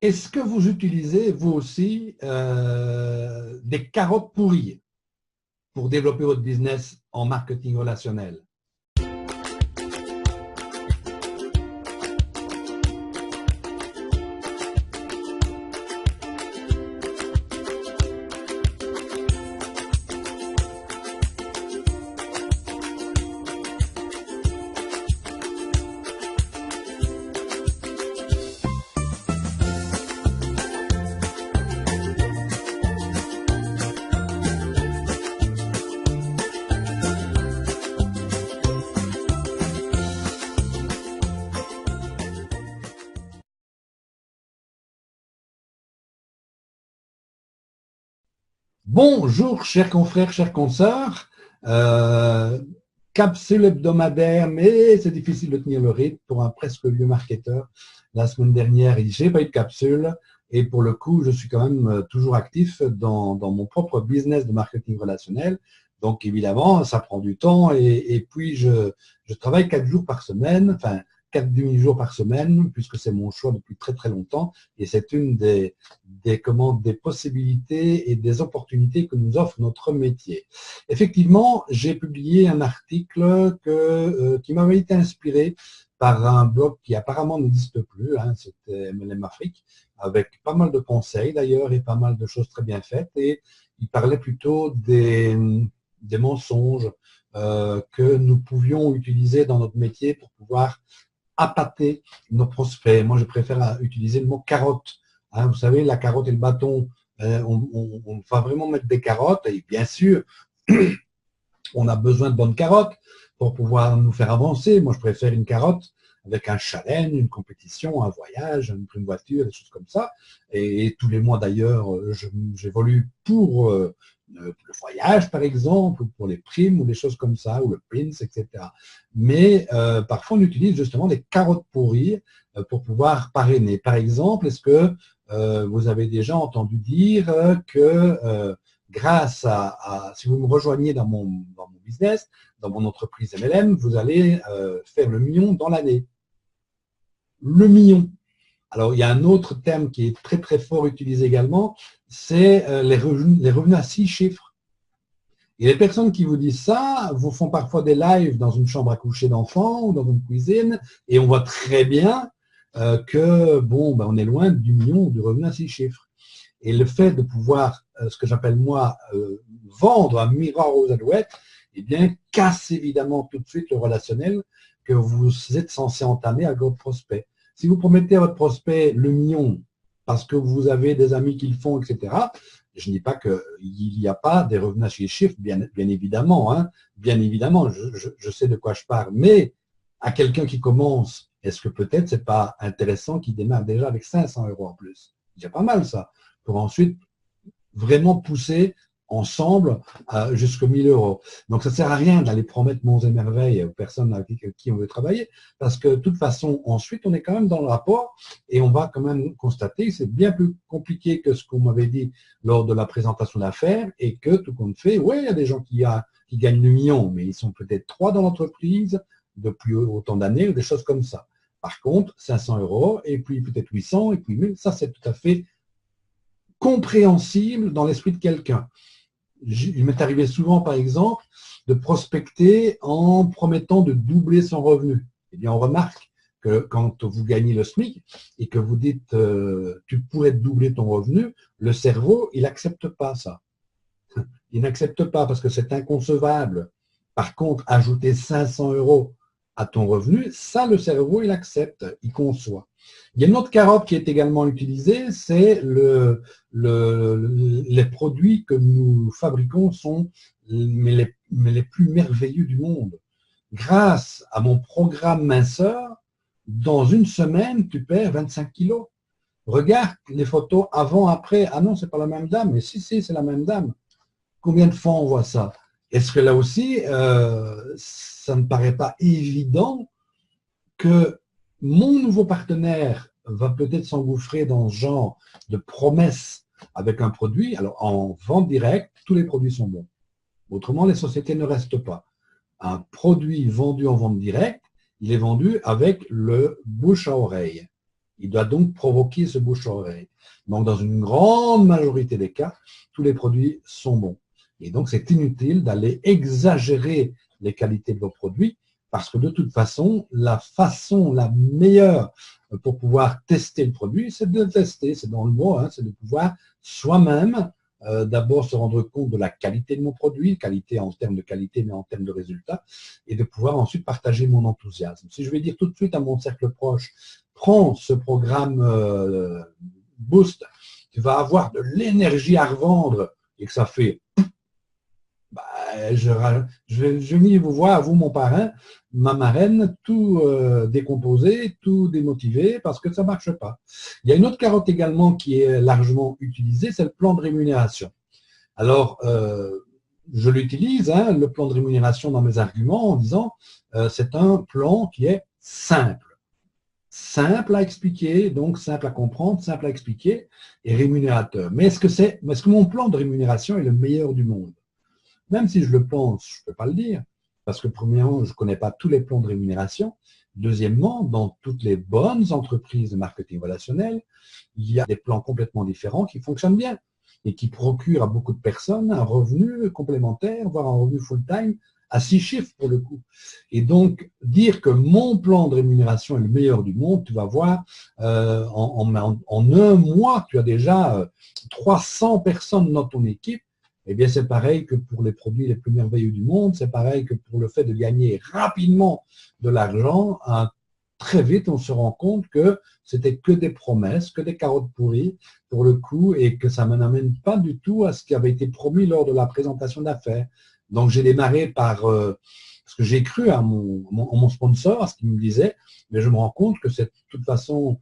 Est-ce que vous utilisez, vous aussi, des carottes pourries pour développer votre business en marketing relationnel? Bonjour, chers confrères, chères consoeurs. Euh, Capsule hebdomadaire, mais c'est difficile de tenir le rythme pour un presque vieux marketeur. La semaine dernière, je n'ai pas eu de capsule et pour le coup, je suis quand même toujours actif dans mon propre business de marketing relationnel. Donc évidemment, ça prend du temps et puis je travaille 4 jours par semaine, enfin 4 demi-jours par semaine, puisque c'est mon choix depuis très très longtemps et c'est une des possibilités et des opportunités que nous offre notre métier. Effectivement, j'ai publié un article qui m'avait été inspiré par un blog qui apparemment n'existe plus, hein, c'était MLM Afrique, avec pas mal de conseils d'ailleurs et pas mal de choses très bien faites. Et il parlait plutôt des mensonges que nous pouvions utiliser dans notre métier pour pouvoir appâter nos prospects. Moi, je préfère utiliser le mot carotte. Hein, vous savez, la carotte et le bâton, on va vraiment mettre des carottes. Et bien sûr, on a besoin de bonnes carottes pour pouvoir nous faire avancer. Moi, je préfère une carotte avec un challenge, une compétition, un voyage, une voiture, des choses comme ça. Et tous les mois, d'ailleurs, j'évolue pour le voyage, par exemple, ou pour les primes, ou des choses comme ça, ou le pins, etc. Mais parfois, on utilise justement des carottes pourries pour pouvoir parrainer. Par exemple, est-ce que vous avez déjà entendu dire que grâce si vous me rejoignez dans mon business, dans mon entreprise MLM, vous allez faire le million dans l'année. Le million. Alors, il y a un autre terme qui est très, très fort utilisé également, c'est les revenus à 6 chiffres. Et les personnes qui vous disent ça vous font parfois des lives dans une chambre à coucher d'enfants ou dans une cuisine, et on voit très bien que, bon, on est loin du million du revenu à 6 chiffres. Et le fait de pouvoir, ce que j'appelle moi, vendre un miroir aux alouettes, eh bien, casse évidemment tout de suite le relationnel que vous êtes censé entamer avec votre prospect. Si vous promettez à votre prospect le million parce que vous avez des amis qui le font, etc., je ne dis pas qu'il n'y a pas des revenus à ces chiffres, bien évidemment, hein, bien évidemment, je sais de quoi je parle, mais à quelqu'un qui commence, est-ce que peut-être c'est pas intéressant qu'il démarre déjà avec 500 € en plus? C'est pas mal ça, pour ensuite vraiment pousser ensemble jusqu'aux 1000 €. Donc, ça ne sert à rien d'aller promettre monts et merveilles aux personnes avec qui on veut travailler, parce que de toute façon, ensuite, on est quand même dans le rapport et on va quand même constater que c'est bien plus compliqué que ce qu'on m'avait dit lors de la présentation d'affaires et que tout compte fait, oui, il y a des gens qui gagnent le million, mais ils sont peut-être 3 dans l'entreprise depuis autant d'années ou des choses comme ça. Par contre, 500 € et puis peut-être 800 et puis 1000, ça c'est tout à fait compréhensible dans l'esprit de quelqu'un. Il m'est arrivé souvent, par exemple, de prospecter en promettant de doubler son revenu. Eh bien, on remarque que quand vous gagnez le SMIC et que vous dites tu pourrais doubler ton revenu, le cerveau, il n'accepte pas ça. Il n'accepte pas parce que c'est inconcevable. Par contre, ajouter 500 € à ton revenu, ça, le cerveau, il accepte, il conçoit. Il y a une autre carotte qui est également utilisée, c'est les produits que nous fabriquons sont les plus merveilleux du monde. Grâce à mon programme minceur, dans une semaine, tu perds 25 kilos. Regarde les photos avant, après. Ah non, c'est pas la même dame. Mais si, c'est la même dame. Combien de fois on voit ça? Est-ce que là aussi, ça ne paraît pas évident que mon nouveau partenaire va peut-être s'engouffrer dans ce genre de promesses avec un produit? Alors, en vente directe, tous les produits sont bons. Autrement, les sociétés ne restent pas. Un produit vendu en vente directe, il est vendu avec le bouche à oreille. Il doit donc provoquer ce bouche-oreille. Donc, dans une grande majorité des cas, tous les produits sont bons. Et donc, c'est inutile d'aller exagérer les qualités de vos produits parce que de toute façon, la meilleure pour pouvoir tester le produit, c'est de le tester. C'est dans le mot, hein, c'est de pouvoir soi-même d'abord se rendre compte de la qualité de mon produit, qualité en termes de qualité, mais en termes de résultats, et de pouvoir ensuite partager mon enthousiasme. Si je vais dire tout de suite à mon cercle proche, prends ce programme Boost, tu vas avoir de l'énergie à revendre, et que ça fait je vais venir vous voir, vous mon parrain, ma marraine, tout décomposé, tout démotivé, parce que ça ne marche pas. Il y a une autre carotte également qui est largement utilisée, c'est le plan de rémunération. Alors, je l'utilise, hein, le plan de rémunération dans mes arguments en disant c'est un plan qui est simple. Simple à expliquer, donc simple à comprendre, simple à expliquer et rémunérateur. Mais est-ce que mon plan de rémunération est le meilleur du monde? Même si je le pense, je ne peux pas le dire, parce que premièrement, je ne connais pas tous les plans de rémunération. Deuxièmement, dans toutes les bonnes entreprises de marketing relationnel, il y a des plans complètement différents qui fonctionnent bien et qui procurent à beaucoup de personnes un revenu complémentaire, voire un revenu full-time à 6 chiffres pour le coup. Et donc, dire que mon plan de rémunération est le meilleur du monde, tu vas voir, en un mois, tu as déjà 300 personnes dans ton équipe. Eh bien, c'est pareil que pour les produits les plus merveilleux du monde, c'est pareil que pour le fait de gagner rapidement de l'argent. Très vite, on se rend compte que c'était que des promesses, que des carottes pourries pour le coup, et que ça ne m'amène pas du tout à ce qui avait été promis lors de la présentation d'affaires. Donc, j'ai démarré par, parce que j'ai cru à mon sponsor, à ce qu'il me disait, mais je me rends compte que c'est de toute façon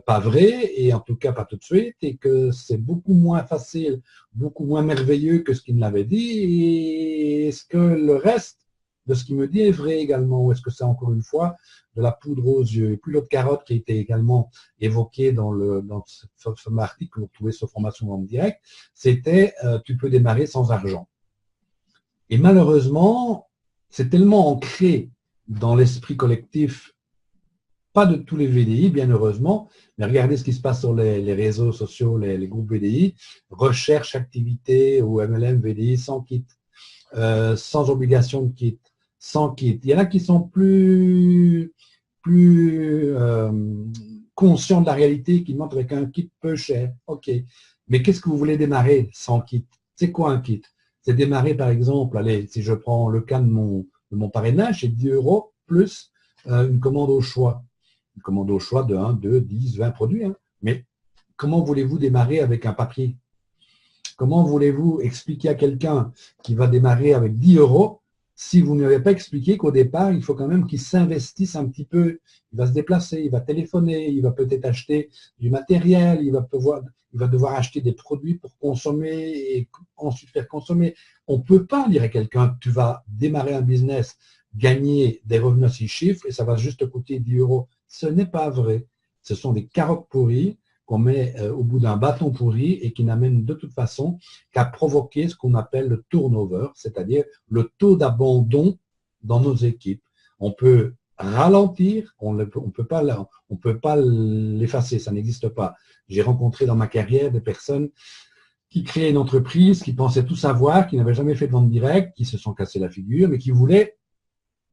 pas vrai, et en tout cas pas tout de suite, et que c'est beaucoup moins facile, beaucoup moins merveilleux que ce qu'il m'avait dit. Et est-ce que le reste de ce qu'il me dit est vrai également, ou est-ce que c'est encore une fois de la poudre aux yeux? Et puis l'autre carotte qui a été également évoquée dans ce article que vous retrouvez sur Formation en direct, c'était tu peux démarrer sans argent. Et malheureusement, c'est tellement ancré dans l'esprit collectif, pas de tous les VDI, bien heureusement, mais regardez ce qui se passe sur les réseaux sociaux, les groupes VDI, recherche, activité ou MLM VDI sans kit, sans obligation de kit, sans kit. Il y en a qui sont plus conscients de la réalité, qui demandent avec un kit peu cher. OK. Mais qu'est-ce que vous voulez démarrer sans kit? C'est quoi un kit? C'est démarrer, par exemple, allez, si je prends le cas de mon parrainage, c'est 10 € plus une commande au choix. Une commande au choix de 1, 2, 10, 20 produits. Hein. Mais comment voulez-vous démarrer avec un papier? Comment voulez-vous expliquer à quelqu'un qui va démarrer avec 10 € si vous ne lui avez pas expliqué qu'au départ, il faut quand même qu'il s'investisse un petit peu? Il va se déplacer, il va téléphoner, il va peut-être acheter du matériel, il va devoir acheter des produits pour consommer et ensuite faire consommer. On ne peut pas dire à quelqu'un, tu vas démarrer un business, gagner des revenus à 6 chiffres et ça va juste te coûter 10 €. Ce n'est pas vrai. Ce sont des carottes pourries qu'on met au bout d'un bâton pourri et qui n'amènent de toute façon qu'à provoquer ce qu'on appelle le turnover, c'est-à-dire le taux d'abandon dans nos équipes. On peut ralentir, on ne peut pas l'effacer, ça n'existe pas. J'ai rencontré dans ma carrière des personnes qui créaient une entreprise, qui pensaient tout savoir, qui n'avaient jamais fait de vente directe, qui se sont cassés la figure, mais qui voulaient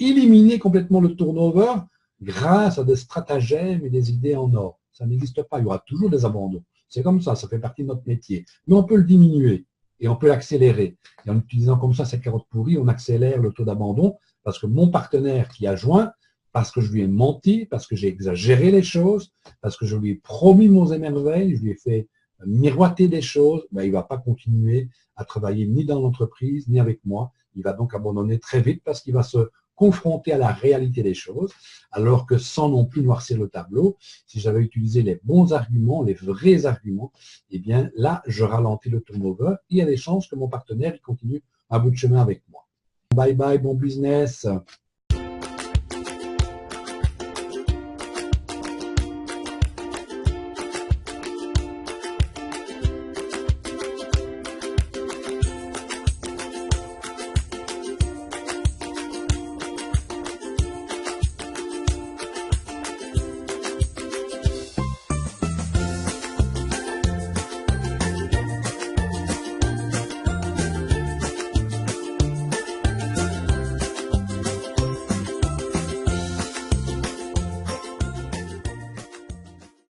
éliminer complètement le turnover grâce à des stratagèmes et des idées en or. Ça n'existe pas, il y aura toujours des abandons. C'est comme ça fait partie de notre métier. Mais on peut le diminuer et on peut l'accélérer. Et en utilisant comme ça cette carotte pourrie, on accélère le taux d'abandon parce que mon partenaire qui a joint, parce que je lui ai menti, parce que j'ai exagéré les choses, parce que je lui ai promis mon émerveil, je lui ai fait miroiter des choses, ben, il ne va pas continuer à travailler ni dans l'entreprise, ni avec moi. Il va donc abandonner très vite parce qu'il va se confronté à la réalité des choses, alors que sans non plus noircir le tableau, si j'avais utilisé les bons arguments, les vrais arguments, eh bien là, je ralentis le turnover. Il y a des chances que mon partenaire continue un bout de chemin avec moi. Bye bye, bon business.